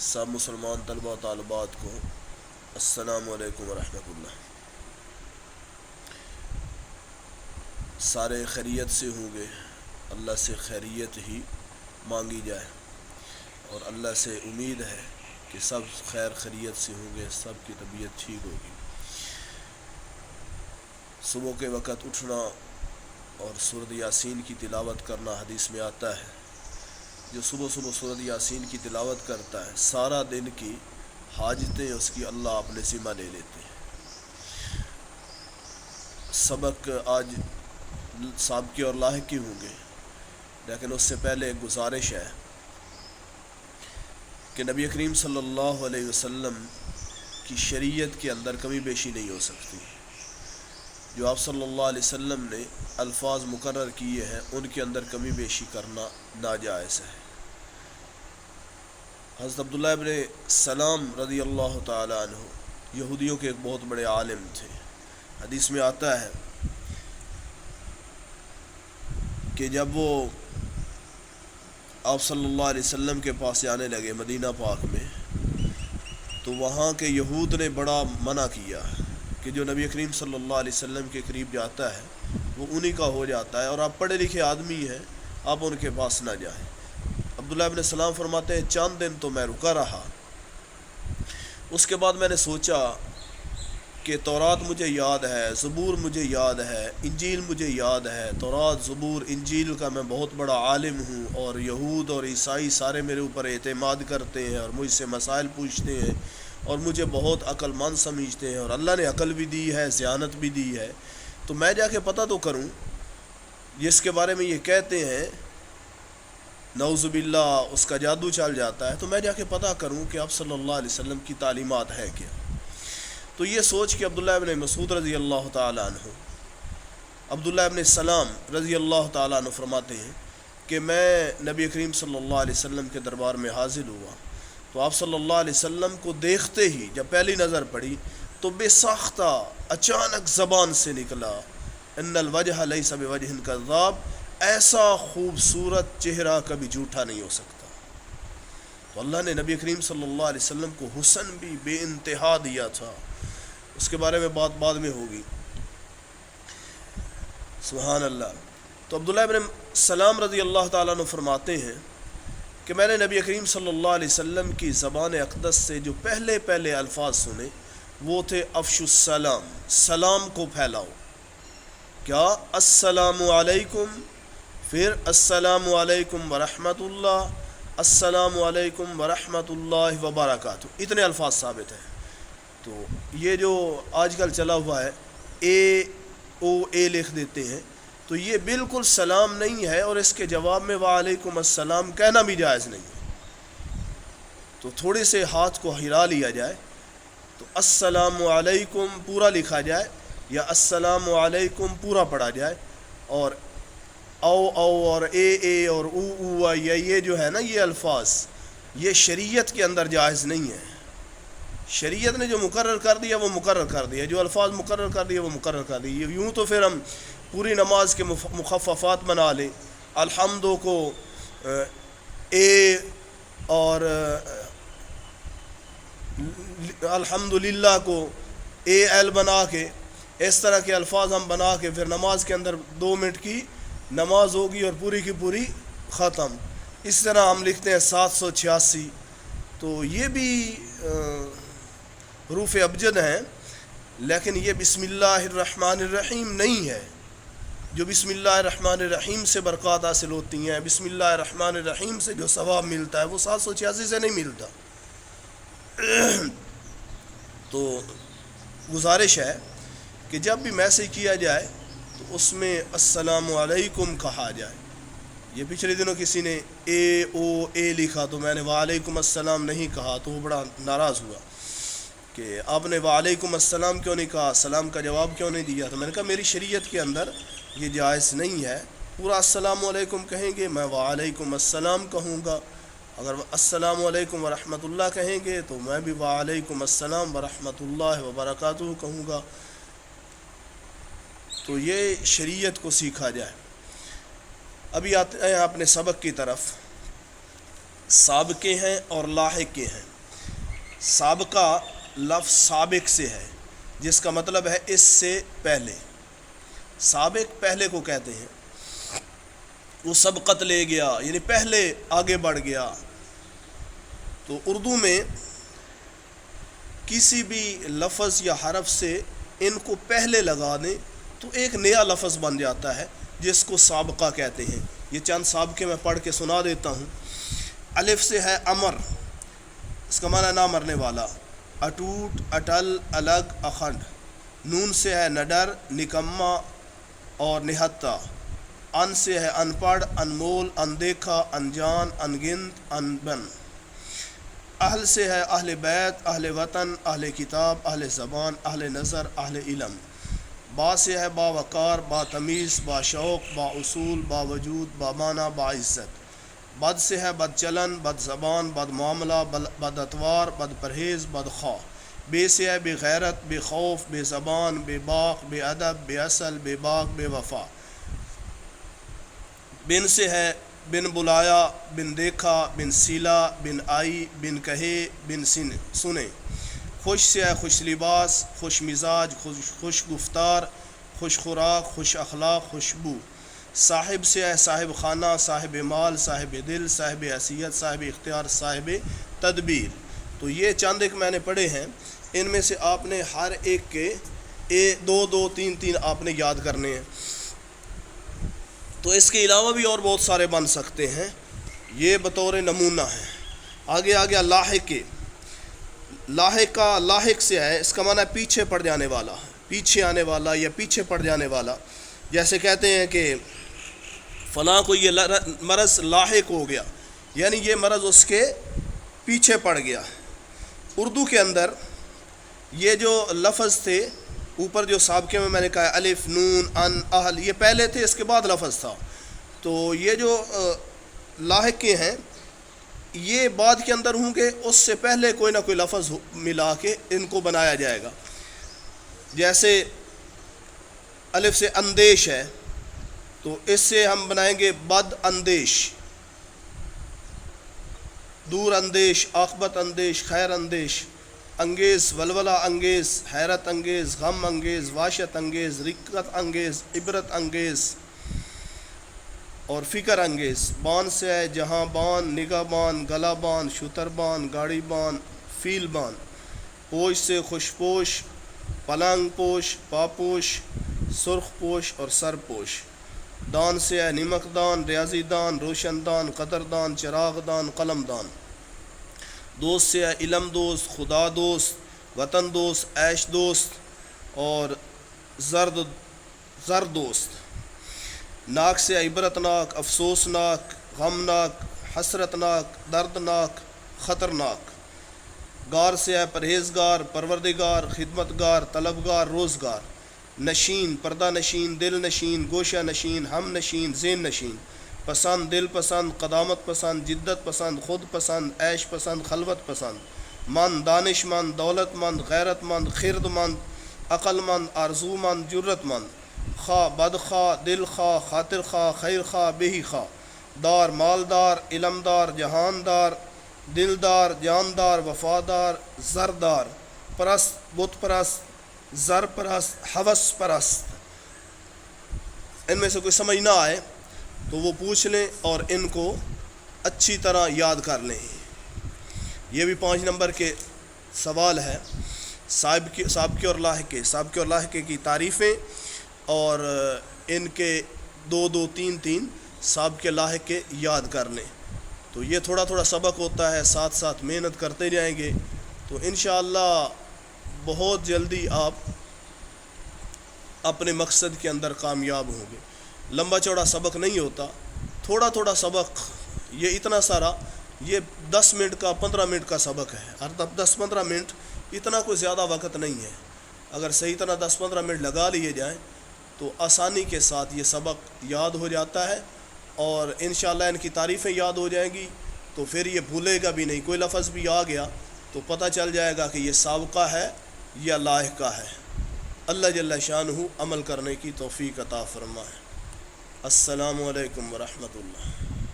سب مسلمان طلبہ و طالبات کو السلام علیکم ورحمۃ اللہ۔ سارے خیریت سے ہوں گے، اللہ سے خیریت ہی مانگی جائے اور اللہ سے امید ہے کہ سب خیر خیریت سے ہوں گے، سب کی طبیعت ٹھیک ہوگی۔ صبح کے وقت اٹھنا اور سورۃ یاسین کی تلاوت کرنا حدیث میں آتا ہے، جو صبح صبح سورۃ یاسین کی تلاوت کرتا ہے سارا دن کی حاجتیں اس کی اللہ اپنے ذمہ لے لیتے ہیں۔ سبق آج سابقے اور لاحقی ہوں گے، لیکن اس سے پہلے ایک گزارش ہے کہ نبی کریم صلی اللہ علیہ وسلم کی شریعت کے اندر کمی بیشی نہیں ہو سکتی۔ جو آپ صلی اللہ علیہ وسلم نے الفاظ مقرر کیے ہیں ان کے اندر کمی بیشی کرنا ناجائز ہے۔ حضرت عبداللہ ابن سلام رضی اللہ تعالی عنہ یہودیوں کے ایک بہت بڑے عالم تھے۔ حدیث میں آتا ہے کہ جب وہ آپ صلی اللہ علیہ وسلم کے پاس آنے لگے مدینہ پاک میں، تو وہاں کے یہود نے بڑا منع کیا کہ جو نبی کریم صلی اللہ علیہ وسلم کے قریب جاتا ہے وہ انہی کا ہو جاتا ہے، اور آپ پڑھے لکھے آدمی ہیں، آپ ان کے پاس نہ جائیں۔ عبداللہ ابن سلام فرماتے ہیں چند دن تو میں رکا رہا، اس کے بعد میں نے سوچا کہ تورات مجھے یاد ہے، زبور مجھے یاد ہے، انجیل مجھے یاد ہے، تورات زبور انجیل کا میں بہت بڑا عالم ہوں، اور یہود اور عیسائی سارے میرے اوپر اعتماد کرتے ہیں اور مجھ سے مسائل پوچھتے ہیں اور مجھے بہت عقل مند سمجھتے ہیں، اور اللہ نے عقل بھی دی ہے، ذہانت بھی دی ہے، تو میں جا کے پتہ تو کروں جس کے بارے میں یہ کہتے ہیں نعوذ باللہ اس کا جادو چل جاتا ہے، تو میں جا کے پتہ کروں کہ آپ صلی اللہ علیہ وسلم کی تعلیمات ہے کیا۔ تو یہ سوچ کہ عبداللہ ابن مسعود رضی اللہ تعالیٰ عنہ، عبداللہ ابن سلام رضی اللہ تعالیٰ عنہ فرماتے ہیں کہ میں نبی کریم صلی اللہ علیہ وسلم کے دربار میں حاضر ہوا، تو آپ صلی اللہ علیہ وسلم کو دیکھتے ہی جب پہلی نظر پڑی تو بے ساختہ اچانک زبان سے نکلا ان الوجہ لیس بوجہ کذاب، ایسا خوبصورت چہرہ کبھی جھوٹا نہیں ہو سکتا۔ تو اللہ نے نبی کریم صلی اللہ علیہ وسلم کو حسن بھی بے انتہا دیا تھا، اس کے بارے میں بات بعد میں ہوگی، سبحان اللہ۔ تو عبداللہ ابن سلام رضی اللہ تعالیٰ عنہ فرماتے ہیں کہ میں نے نبی کریم صلی اللہ علیہ وسلم کی زبان اقدس سے جو پہلے الفاظ سنے وہ تھے افشوا السلام، سلام کو پھیلاؤ۔ کیا؟ السلام علیکم، پھر السلام علیکم ورحمۃ اللہ، السلام علیکم ورحمۃ اللہ وبرکاتہ، اتنے الفاظ ثابت ہیں۔ تو یہ جو آج کل چلا ہوا ہے اے لکھ دیتے ہیں، تو یہ بالکل سلام نہیں ہے، اور اس کے جواب میں وعلیکم السلام کہنا بھی جائز نہیں ہے۔ تو تھوڑے سے ہاتھ کو ہلا لیا جائے تو السلام علیکم پورا لکھا جائے یا السلام علیکم پورا پڑھا جائے، اور او اور اے اور او یا یہ جو ہے نا یہ الفاظ یہ شریعت کے اندر جائز نہیں ہے۔ شریعت نے جو مقرر کر دیا وہ مقرر کر دیا، جو الفاظ مقرر کر دیا وہ مقرر کر دیا۔ یوں تو پھر ہم پوری نماز کے مخففات بنا لیں، الحمدو کو اے اور الحمدللہ کو اے ایل بنا کے، اس طرح کے الفاظ ہم بنا کے پھر نماز کے اندر 2 منٹ کی نماز ہوگی اور پوری کی پوری ختم۔ اس طرح ہم لکھتے ہیں 786، تو یہ بھی حروف ابجد ہیں، لیکن یہ بسم اللہ الرحمن الرحیم نہیں ہے۔ جو بسم اللہ الرحمن الرحیم سے برکات حاصل ہوتی ہیں، بسم اللہ الرحمن الرحیم سے جو ثواب ملتا ہے وہ 786 سے نہیں ملتا۔ تو گزارش ہے کہ جب بھی میسج کیا جائے تو اس میں السلام علیکم کہا جائے۔ یہ پچھلے دنوں کسی نے اے لکھا تو میں نے وعلیکم السلام نہیں کہا، تو وہ بڑا ناراض ہوا کہ آپ نے وعلیکم السلام کیوں نہیں کہا، السلام کا جواب کیوں نہیں دیا۔ تو میں نے کہا میری شریعت کے اندر یہ جائز نہیں ہے، پورا السلام علیکم کہیں گے میں وعلیکم السلام کہوں گا، اگر السلام علیکم ورحمۃ اللہ کہیں گے تو میں بھی وعلیکم السلام ورحمۃ اللہ وبرکاتہ کہوں گا۔ تو یہ شریعت کو سیکھا جائے۔ ابھی آتے ہیں اپنے سبق کی طرف۔ سابقے ہیں اور لاحقے ہیں۔ سابقہ لفظ سابق سے ہے، جس کا مطلب ہے اس سے پہلے۔ سابق پہلے کو کہتے ہیں، وہ سبقت لے گیا یعنی پہلے آگے بڑھ گیا۔ تو اردو میں کسی بھی لفظ یا حرف سے ان کو پہلے لگا دیں تو ایک نیا لفظ بن جاتا ہے، جس کو سابقہ کہتے ہیں۔ یہ چند سابقے میں پڑھ کے سنا دیتا ہوں۔ الف سے ہے امر، اس کا معنی نہ مرنے والا، اٹوٹ، اٹل، الگ، اخنڈ۔ نون سے ہے نڈر، نکما اور نہتا۔ ان سے ہے ان پڑھ، انمول، اندیکھا، انجان، انگنت، انبن۔ اہل سے ہے اہل بیت، اہل وطن، اہل کتاب، اہل زبان، اہل نظر، اہل علم۔ با سے ہے با وقار، با تمیز، با شوق، با اصول، با وجود، با معنی، با عزت۔ بد سے ہے بد چلن، بد زبان، بد معاملہ، بد اتوار، بد پرہیز، بد خواہ۔ بے سے ہے بے غیرت، بے خوف، بے زبان، بے باک، بے ادب، بے اصل، بے باک، بے وفا۔ بن سے ہے بن بلایا، بن دیکھا، بن سیلا، بن آئی، بن کہے، بن سنے۔ خوش سے ہے خوش لباس، خوش مزاج، خوش گفتار، خوش خوراک، خوش اخلاق، خوشبو۔ صاحب سے ہے صاحب خانہ، صاحب مال، صاحب دل، صاحب حیثیت، صاحب اختیار، صاحب تدبیر۔ تو یہ چند ایک میں نے پڑھے ہیں، ان میں سے آپ نے ہر ایک کے دو دو تین تین آپ نے یاد کرنے ہیں۔ تو اس کے علاوہ بھی اور بہت سارے بن سکتے ہیں، یہ بطور نمونہ ہے۔ آگے لاحق۔ لاحق کا لاحق سے ہے، اس کا معنی پیچھے پڑ جانے والا، پیچھے آنے والا یا پیچھے پڑ جانے والا۔ جیسے کہتے ہیں کہ فلاں کو یہ مرض لاحق ہو گیا، یعنی یہ مرض اس کے پیچھے پڑ گیا۔ اردو کے اندر یہ جو لفظ تھے اوپر جو سابقے میں نے کہا الف، نون، ان، اہل، یہ پہلے تھے، اس کے بعد لفظ تھا۔ تو یہ جو لاحقے ہیں یہ بعد کے اندر ہوں گے، اس سے پہلے کوئی نہ کوئی لفظ ملا کے ان کو بنایا جائے گا۔ جیسے الف سے اندیش ہے تو اس سے ہم بنائیں گے بد اندیش، دور اندیش، عاقبت اندیش، خیر اندیش۔ انگیز، ولولہ انگیز، حیرت انگیز، غم انگیز، وحشت انگیز، رقت انگیز، عبرت انگیز اور فکر انگیز۔ بان سے ہے جہاں بان، نگاہ بان، گلا بان، شتر بان، گاڑی بان، فیل بان۔ پوش سے خوش پوش، پلنگ پوش، پاپوش، سرخ پوش اور سر پوش۔ دان سے ہے نمک دان، ریاضی دان، روشن دان، قدر دان، چراغ دان، قلم دان۔ دوست سے ہے علم دوست، خدا دوست، وطن دوست، عیش دوست اور زر دوست۔ ناک سے ہے عبرت ناک، افسوس ناک، غم ناک، حسرت ناک، دردناک، خطرناک۔ گار سے ہے پرہیزگار، پروردگار، خدمتگار، طلبگار، روزگار۔ نشین، پردہ نشین، دل نشین، گوشہ نشین، ہم نشین، ذہن نشین۔ پسند، دل پسند، قدامت پسند، جدت پسند، خود پسند، عیش پسند، خلوت پسند۔ مند، دانش مند، دولت مند، غیرت مند، خرد مند، عقل مند، آرزو مند، جرت مند۔ خواہ، بدخواہ، دل خواہ، خاطر خواہ، خیر خواہ، بہی خواہ۔ دار، مالدار، علمدار، جہاندار، دلدار، جاندار، وفادار، زردار۔ پرست، بت پرست، زر پرست، ہوس پرست۔ ان میں سے کوئی سمجھ نہ آئے تو وہ پوچھ لیں اور ان کو اچھی طرح یاد کر لیں۔ یہ بھی 5 نمبر کے سوال ہے، سابقے اور لاحقے۔ سابقے اور لاحقے کی تعریفیں اور ان کے 2 2 3 3 سابقے لاحقے یاد کر لیں۔ تو یہ تھوڑا تھوڑا سبق ہوتا ہے، ساتھ ساتھ محنت کرتے جائیں گے تو انشاءاللہ بہت جلدی آپ اپنے مقصد کے اندر کامیاب ہوں گے۔ لمبا چوڑا سبق نہیں ہوتا، تھوڑا تھوڑا سبق، یہ اتنا سارا، یہ 10 منٹ کا 15 منٹ کا سبق ہے، ہر 10-15 منٹ، اتنا کوئی زیادہ وقت نہیں ہے۔ اگر صحیح طرح 10-15 منٹ لگا لیے جائیں تو آسانی کے ساتھ یہ سبق یاد ہو جاتا ہے اور انشاءاللہ ان کی تعریفیں یاد ہو جائیں گی تو پھر یہ بھولے گا بھی نہیں۔ کوئی لفظ بھی آ گیا تو پتہ چل جائے گا کہ یہ سابقہ ہے یا لاحقہ ہے۔ اللہ جل شانہ عمل کرنے کی توفیق عطا فرمائے۔ السلام علیکم ورحمۃ اللہ۔